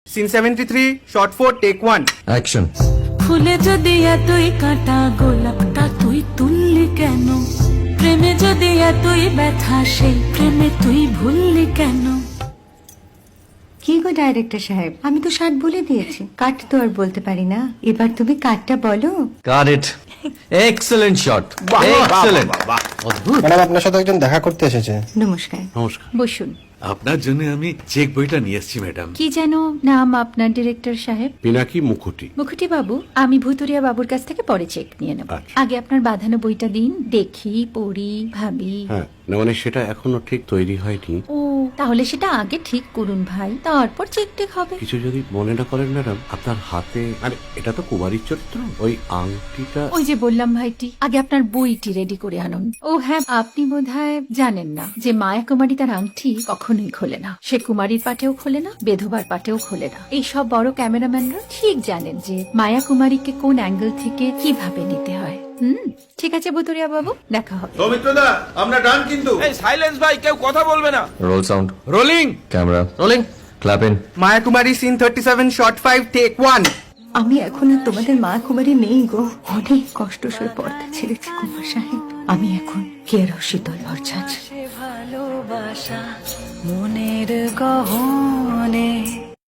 Scene 73, shot 4, take 1. Action. ফুলে যদি এতই কাটা গোলাপটা তুই তুললি কেন? প্রেমে যদি এতই ব্যথা সেই প্রেমে তুই ভুললি কেন? কি গো ডাইরেক্টর সাহেব, আমি তো 60 বলে দিয়েছি, কাট তো আর বলতে পারি না, এবার তুমি কাটটা বলো। Got it. Excellent shot, excellent. Madam আপনার সাথে একজন দেখা করতে এসেছে। নমস্কার, নমস্কার। বসুন। আপনার জন্য আমি চেক বইটা নিয়ে এসেছি ম্যাডাম। কি যেন নাম আপনার ডিরেক্টর সাহেব? পিনাকি মুখোটি। মুখুটি বাবু, আমি ভুতুরিয়া বাবুর কাছ থেকে পরে চেক নিয়ে নেব। আচ্ছা। আগে আপনার বাঁধানো বইটা দিন, দেখি, পড়ি, ভাবি। হ্যাঁ, না মানে সেটা এখনো ঠিক তৈরি হয়নি। ও, তাহলে সেটা আগে ঠিক করুন ভাই, তারপর চেক টেক হবে। কিছু যদি মনে না করেন ম্যাডাম, আপনার হাতে, আরে এটা তো কুমারীর চরিত্র, ওই আংটিটা। ওই যে বললাম ভাইটি, আগে আপনার বইটি রেডি করে আনুন। ও হ্যাঁ, আপনি বোধহয় জানেন না যে মায়া কুমারী তার আংটি কখনোই খোলে না। সে কুমারীর পাটেও খোলে না, বেধবার পাটেও খোলে না। এই সব বড় ক্যামেরাম্যানরা ঠিক জানেন যে মায়া কুমারীকে কোন অ্যাঙ্গেল থেকে কিভাবে নিতে হয়। ঠিক আছে ভুতুরিয়া বাবু, দেখা হবে। সৌমিত্রদা, আমরা ডান কিন্তু। এই সাইলেন্স ভাই, কেউ কথা বলবে না। Roll sound, rolling. Camera rolling, clap in. Maya Kumari, scene 37, shot 5, take 1. আমি এখন আর তোমাদের মা কুমারী নেই গো, অনেক কষ্ট সয়ে পর্দা ছেড়েছি কুমার সাহেব। আমি এখন কেরো শীতল ভরছাছ। ভালোবাসা মনের গহনে